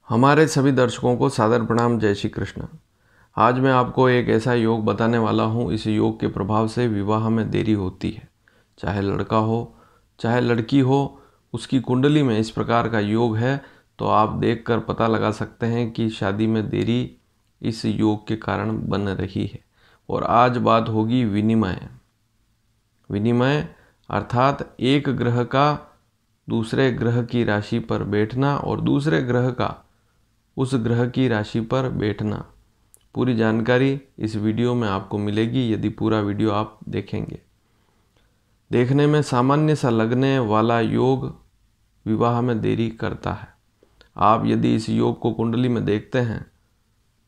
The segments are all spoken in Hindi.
हमारे सभी दर्शकों को सादर प्रणाम। जय श्री कृष्ण। आज मैं आपको एक ऐसा योग बताने वाला हूँ। इस योग के प्रभाव से विवाह में देरी होती है। चाहे लड़का हो चाहे लड़की हो, उसकी कुंडली में इस प्रकार का योग है तो आप देखकर पता लगा सकते हैं कि शादी में देरी इस योग के कारण बन रही है। और आज बात होगी विनिमय अर्थात एक ग्रह का दूसरे ग्रह की राशि पर बैठना और दूसरे ग्रह का उस ग्रह की राशि पर बैठना। पूरी जानकारी इस वीडियो में आपको मिलेगी यदि पूरा वीडियो आप देखेंगे। देखने में सामान्य सा लगने वाला योग विवाह में देरी करता है। आप यदि इस योग को कुंडली में देखते हैं,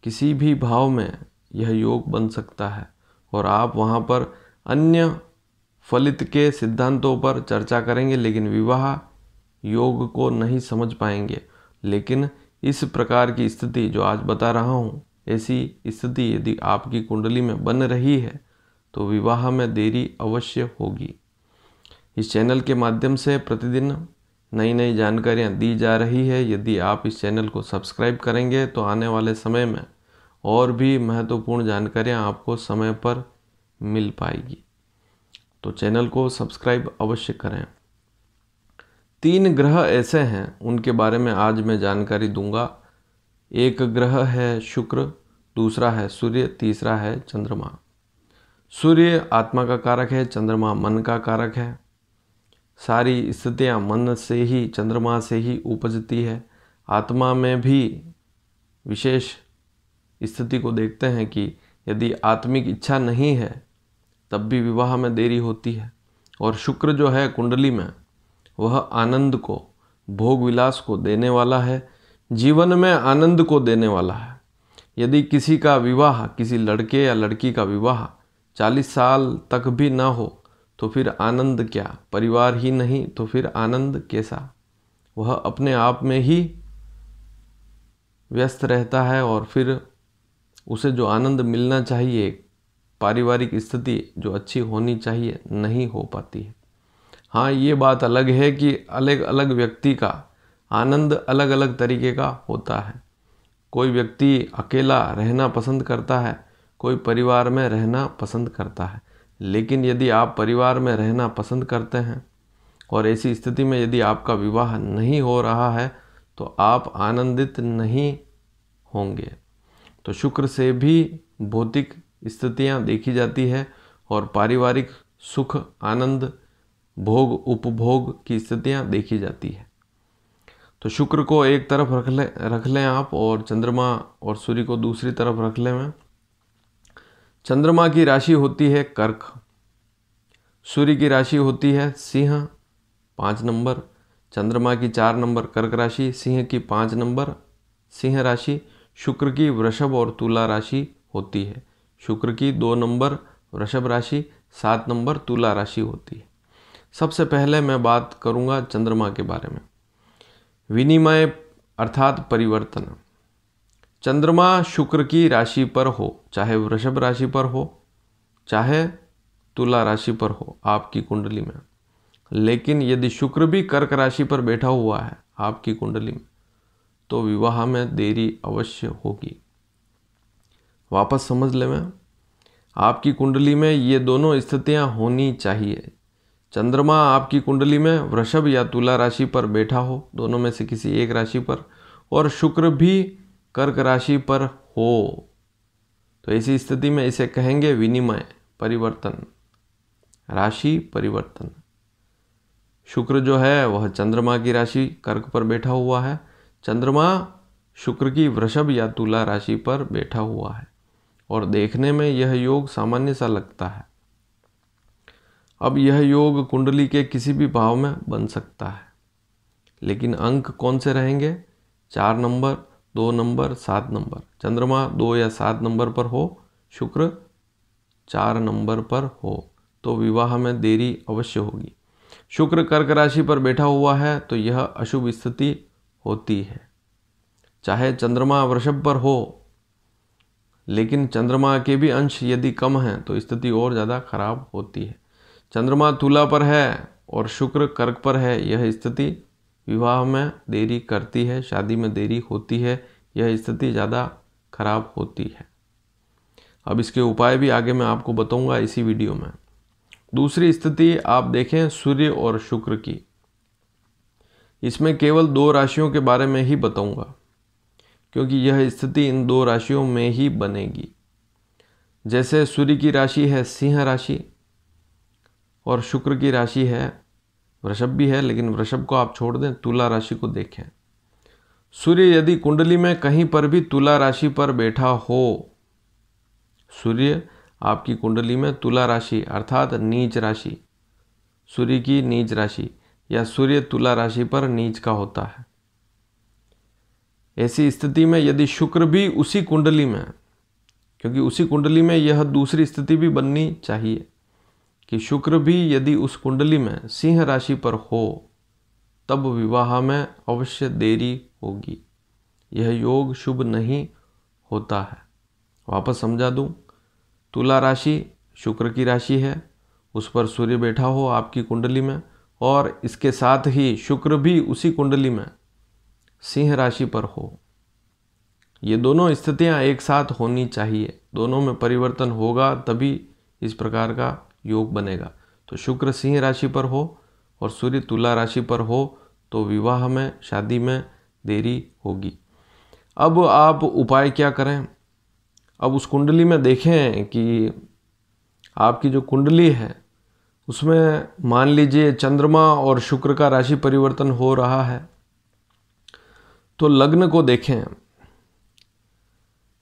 किसी भी भाव में यह योग बन सकता है और आप वहाँ पर अन्य फलित के सिद्धांतों पर चर्चा करेंगे लेकिन विवाह योग को नहीं समझ पाएंगे। लेकिन इस प्रकार की स्थिति जो आज बता रहा हूँ, ऐसी स्थिति यदि आपकी कुंडली में बन रही है तो विवाह में देरी अवश्य होगी। इस चैनल के माध्यम से प्रतिदिन नई नई जानकारियाँ दी जा रही है। यदि आप इस चैनल को सब्सक्राइब करेंगे तो आने वाले समय में और भी महत्वपूर्ण जानकारियाँ आपको समय पर मिल पाएगी। तो चैनल को सब्सक्राइब अवश्य करें। 3 ग्रह ऐसे हैं, उनके बारे में आज मैं जानकारी दूंगा। एक ग्रह है शुक्र, दूसरा है सूर्य, तीसरा है चंद्रमा। सूर्य आत्मा का कारक है, चंद्रमा मन का कारक है। सारी स्थितियां मन से ही, चंद्रमा से ही उपजती है। आत्मा में भी विशेष स्थिति को देखते हैं कि यदि आत्मिक इच्छा नहीं है तब भी विवाह में देरी होती है। और शुक्र जो है कुंडली में, वह आनंद को, भोग विलास को देने वाला है, जीवन में आनंद को देने वाला है। यदि किसी का विवाह, किसी लड़के या लड़की का विवाह 40 साल तक भी ना हो तो फिर आनंद क्या, परिवार ही नहीं तो फिर आनंद कैसा। वह अपने आप में ही व्यस्त रहता है और फिर उसे जो आनंद मिलना चाहिए, पारिवारिक स्थिति जो अच्छी होनी चाहिए, नहीं हो पाती है। हाँ, ये बात अलग है कि अलग अलग व्यक्ति का आनंद अलग अलग तरीके का होता है। कोई व्यक्ति अकेला रहना पसंद करता है, कोई परिवार में रहना पसंद करता है। लेकिन यदि आप परिवार में रहना पसंद करते हैं और ऐसी स्थिति में यदि आपका विवाह नहीं हो रहा है तो आप आनंदित नहीं होंगे। तो शुक्र से भी भौतिक स्थितियां देखी जाती है और पारिवारिक सुख, आनंद, भोग, उपभोग की स्थितियां देखी जाती है। तो शुक्र को एक तरफ रख लें आप और चंद्रमा और सूर्य को दूसरी तरफ रख लें। चंद्रमा की राशि होती है कर्क, सूर्य की राशि होती है सिंह 5 नंबर, चंद्रमा की 4 नंबर कर्क राशि, सिंह की 5 नंबर सिंह राशि, शुक्र की वृषभ और तुला राशि होती है। शुक्र की 2 नंबर वृषभ राशि, 7 नंबर तुला राशि होती है। सबसे पहले मैं बात करूंगा चंद्रमा के बारे में। विनिमय अर्थात परिवर्तन। चंद्रमा शुक्र की राशि पर हो, चाहे वृषभ राशि पर हो चाहे तुला राशि पर हो आपकी कुंडली में, लेकिन यदि शुक्र भी कर्क राशि पर बैठा हुआ है आपकी कुंडली में तो विवाह में देरी अवश्य होगी। वापस समझ ले, मैं आपकी कुंडली में ये दोनों स्थितियां होनी चाहिए। चंद्रमा आपकी कुंडली में वृषभ या तुला राशि पर बैठा हो, दोनों में से किसी एक राशि पर, और शुक्र भी कर्क राशि पर हो, तो ऐसी स्थिति में इसे कहेंगे विनिमय, परिवर्तन, राशि परिवर्तन। शुक्र जो है वह चंद्रमा की राशि कर्क पर बैठा हुआ है, चंद्रमा शुक्र की वृषभ या तुला राशि पर बैठा हुआ है और देखने में यह योग सामान्य सा लगता है। अब यह योग कुंडली के किसी भी भाव में बन सकता है, लेकिन अंक कौन से रहेंगे? 4 नंबर, 2 नंबर, 7 नंबर। चंद्रमा 2 या 7 नंबर पर हो, शुक्र 4 नंबर पर हो तो विवाह में देरी अवश्य होगी। शुक्र कर्क राशि पर बैठा हुआ है तो यह अशुभ स्थिति होती है। चाहे चंद्रमा वृषभ पर हो, लेकिन चंद्रमा के भी अंश यदि कम हैं तो स्थिति और ज़्यादा खराब होती है। चंद्रमा तुला पर है और शुक्र कर्क पर है, यह स्थिति विवाह में देरी करती है, शादी में देरी होती है, यह स्थिति ज़्यादा खराब होती है। अब इसके उपाय भी आगे मैं आपको बताऊंगा इसी वीडियो में। दूसरी स्थिति आप देखें सूर्य और शुक्र की। इसमें केवल 2 राशियों के बारे में ही बताऊंगा, क्योंकि यह स्थिति इन 2 राशियों में ही बनेगी। जैसे सूर्य की राशि है सिंह राशि और शुक्र की राशि है, वृषभ भी है लेकिन वृषभ को आप छोड़ दें, तुला राशि को देखें। सूर्य यदि कुंडली में कहीं पर भी तुला राशि पर बैठा हो, सूर्य आपकी कुंडली में तुला राशि अर्थात नीच राशि, सूर्य की नीच राशि या सूर्य तुला राशि पर नीच का होता है। ऐसी स्थिति में यदि शुक्र भी उसी कुंडली में, क्योंकि उसी कुंडली में यह दूसरी स्थिति भी बननी चाहिए कि शुक्र भी यदि उस कुंडली में सिंह राशि पर हो, तब विवाह में अवश्य देरी होगी। यह योग शुभ नहीं होता है। वापस समझा दूं, तुला राशि शुक्र की राशि है, उस पर सूर्य बैठा हो आपकी कुंडली में, और इसके साथ ही शुक्र भी उसी कुंडली में सिंह राशि पर हो। ये दोनों स्थितियां एक साथ होनी चाहिए, दोनों में परिवर्तन होगा तभी इस प्रकार का योग बनेगा। तो शुक्र सिंह राशि पर हो और सूर्य तुला राशि पर हो तो विवाह में, शादी में देरी होगी। अब आप उपाय क्या करें? अब उस कुंडली में देखें कि आपकी जो कुंडली है उसमें मान लीजिए चंद्रमा और शुक्र का राशि परिवर्तन हो रहा है, तो लग्न को देखें।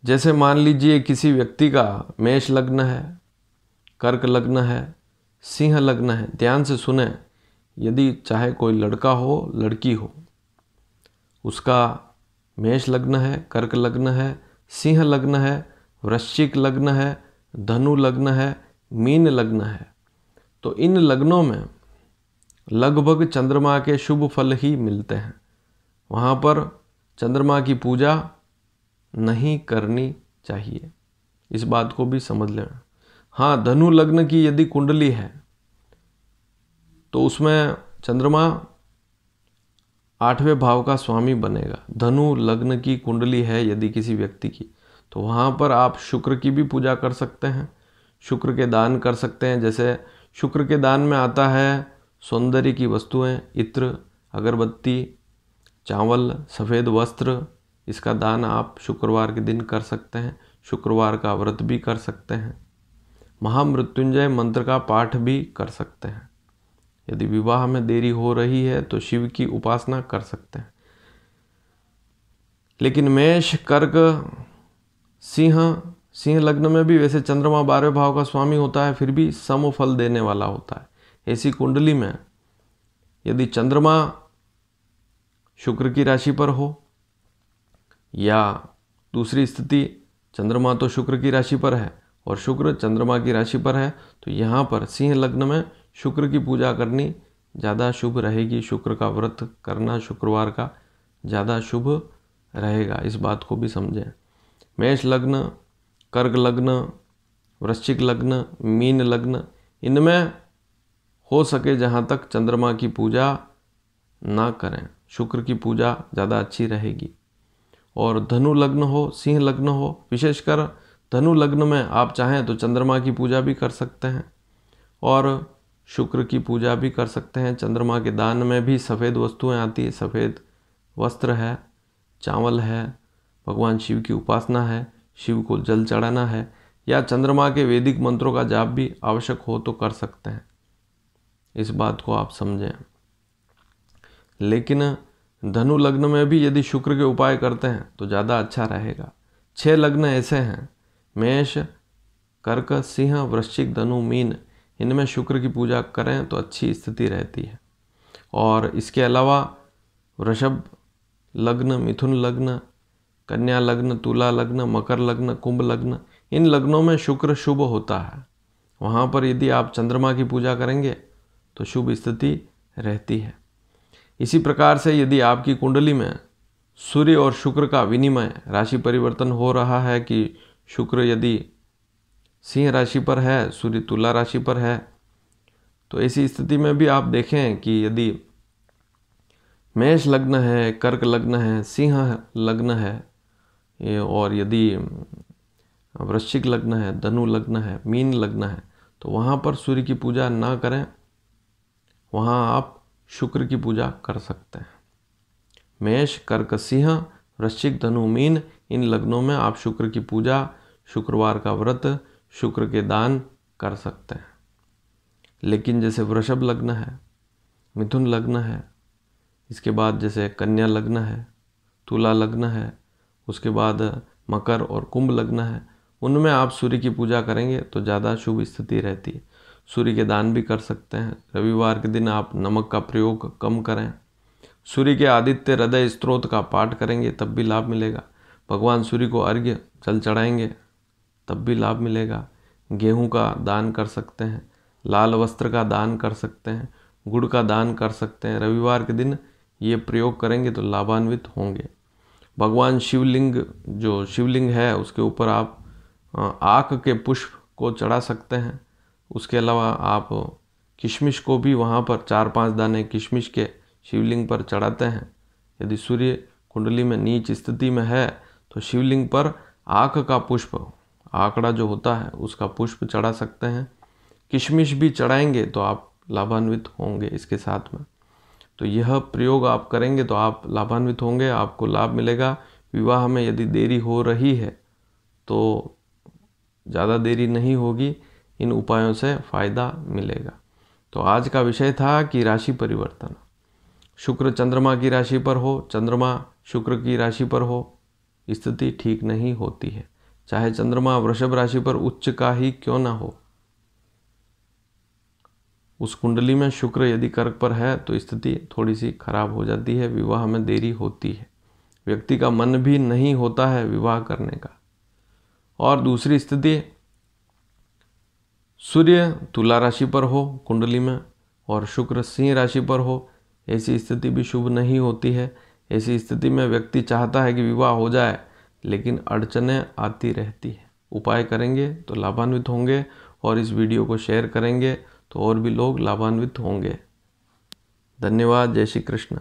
जैसे मान लीजिए किसी व्यक्ति का मेष लग्न है, कर्क लग्न है, सिंह लग्न है। ध्यान से सुने, यदि चाहे कोई लड़का हो लड़की हो, उसका मेष लग्न है, कर्क लग्न है, सिंह लग्न है, वृश्चिक लग्न है, धनु लग्न है, मीन लग्न है, तो इन लग्नों में लगभग चंद्रमा के शुभ फल ही मिलते हैं। वहाँ पर चंद्रमा की पूजा नहीं करनी चाहिए, इस बात को भी समझ लें। हाँ, धनु लग्न की यदि कुंडली है तो उसमें चंद्रमा 8वें भाव का स्वामी बनेगा। धनु लग्न की कुंडली है यदि किसी व्यक्ति की, तो वहाँ पर आप शुक्र की भी पूजा कर सकते हैं, शुक्र के दान कर सकते हैं। जैसे शुक्र के दान में आता है सौंदर्य की वस्तुएं, इत्र, अगरबत्ती, चावल, सफ़ेद वस्त्र। इसका दान आप शुक्रवार के दिन कर सकते हैं। शुक्रवार का व्रत भी कर सकते हैं। महामृत्युंजय मंत्र का पाठ भी कर सकते हैं। यदि विवाह में देरी हो रही है तो शिव की उपासना कर सकते हैं। लेकिन मेष, कर्क, सिंह लग्न में भी वैसे चंद्रमा 12वें भाव का स्वामी होता है, फिर भी सम फल देने वाला होता है। ऐसी कुंडली में यदि चंद्रमा शुक्र की राशि पर हो, या दूसरी स्थिति चंद्रमा तो शुक्र की राशि पर है और शुक्र चंद्रमा की राशि पर है, तो यहाँ पर सिंह लग्न में शुक्र की पूजा करनी ज़्यादा शुभ रहेगी। शुक्र का व्रत करना शुक्रवार का ज़्यादा शुभ रहेगा, इस बात को भी समझें। मेष लग्न, कर्क लग्न, वृश्चिक लग्न, मीन लग्न, इनमें हो सके जहाँ तक चंद्रमा की पूजा ना करें, शुक्र की पूजा ज़्यादा अच्छी रहेगी। और धनु लग्न हो, सिंह लग्न हो, विशेषकर धनु लग्न में आप चाहें तो चंद्रमा की पूजा भी कर सकते हैं और शुक्र की पूजा भी कर सकते हैं। चंद्रमा के दान में भी सफ़ेद वस्तुएं आती है, सफ़ेद वस्त्र है, चावल है, भगवान शिव की उपासना है, शिव को जल चढ़ाना है, या चंद्रमा के वैदिक मंत्रों का जाप भी आवश्यक हो तो कर सकते हैं। इस बात को आप समझें। लेकिन धनु लग्न में भी यदि शुक्र के उपाय करते हैं तो ज़्यादा अच्छा रहेगा। 6 लग्न ऐसे हैं, मेष, कर्क, सिंह, वृश्चिक, धनु, मीन, इनमें शुक्र की पूजा करें तो अच्छी स्थिति रहती है। और इसके अलावा वृषभ लग्न, मिथुन लग्न, कन्या लग्न, तुला लग्न, मकर लग्न, कुंभ लग्न, इन लग्नों में शुक्र शुभ होता है। वहाँ पर यदि आप चंद्रमा की पूजा करेंगे तो शुभ स्थिति रहती है। इसी प्रकार से यदि आपकी कुंडली में सूर्य और शुक्र का विनिमय, राशि परिवर्तन हो रहा है कि शुक्र यदि सिंह राशि पर है, सूर्य तुला राशि पर है, तो ऐसी स्थिति में भी आप देखें कि यदि मेष लग्न है, कर्क लग्न है, सिंह लग्न है और यदि वृश्चिक लग्न है, धनु लग्न है, मीन लग्न है, तो वहाँ पर सूर्य की पूजा ना करें, वहाँ आप शुक्र की पूजा कर सकते हैं। मेष, कर्क, सिंह, वृश्चिक, धनु, मीन, इन लग्नों में आप शुक्र की पूजा, शुक्रवार का व्रत, शुक्र के दान कर सकते हैं। लेकिन जैसे वृषभ लग्न है, मिथुन लग्न है, इसके बाद जैसे कन्या लग्न है, तुला लग्न है, उसके बाद मकर और कुंभ लग्न है, उनमें आप सूर्य की पूजा करेंगे तो ज़्यादा शुभ स्थिति रहती है। सूर्य के दान भी कर सकते हैं। रविवार के दिन आप नमक का प्रयोग कम करें। सूर्य के आदित्य हृदय स्तोत्र का पाठ करेंगे तब भी लाभ मिलेगा। भगवान सूर्य को अर्घ्य जल चढ़ाएंगे तब भी लाभ मिलेगा। गेहूं का दान कर सकते हैं, लाल वस्त्र का दान कर सकते हैं, गुड़ का दान कर सकते हैं। रविवार के दिन ये प्रयोग करेंगे तो लाभान्वित होंगे। भगवान शिवलिंग है उसके ऊपर आप आक के पुष्प को चढ़ा सकते हैं। उसके अलावा आप किशमिश को भी वहाँ पर 4-5 दाने किशमिश के शिवलिंग पर चढ़ाते हैं। यदि सूर्य कुंडली में नीच स्थिति में है तो शिवलिंग पर आक का पुष्प, आकड़ा जो होता है उसका पुष्प चढ़ा सकते हैं। किशमिश भी चढ़ाएंगे तो आप लाभान्वित होंगे इसके साथ में। तो यह प्रयोग आप करेंगे तो आप लाभान्वित होंगे, आपको लाभ मिलेगा। विवाह में यदि देरी हो रही है तो ज़्यादा देरी नहीं होगी, इन उपायों से फ़ायदा मिलेगा। तो आज का विषय था कि राशि परिवर्तन। शुक्र चंद्रमा की राशि पर हो, चंद्रमा शुक्र की राशि पर हो, स्थिति ठीक नहीं होती है। चाहे चंद्रमा वृषभ राशि पर उच्च का ही क्यों ना हो, उस कुंडली में शुक्र यदि कर्क पर है तो स्थिति थोड़ी सी खराब हो जाती है, विवाह में देरी होती है, व्यक्ति का मन भी नहीं होता है विवाह करने का। और दूसरी स्थिति, सूर्य तुला राशि पर हो कुंडली में और शुक्र सिंह राशि पर हो, ऐसी स्थिति भी शुभ नहीं होती है। ऐसी स्थिति में व्यक्ति चाहता है कि विवाह हो जाए लेकिन अड़चनें आती रहती है। उपाय करेंगे तो लाभान्वित होंगे और इस वीडियो को शेयर करेंगे तो और भी लोग लाभान्वित होंगे। धन्यवाद। जय श्री कृष्ण।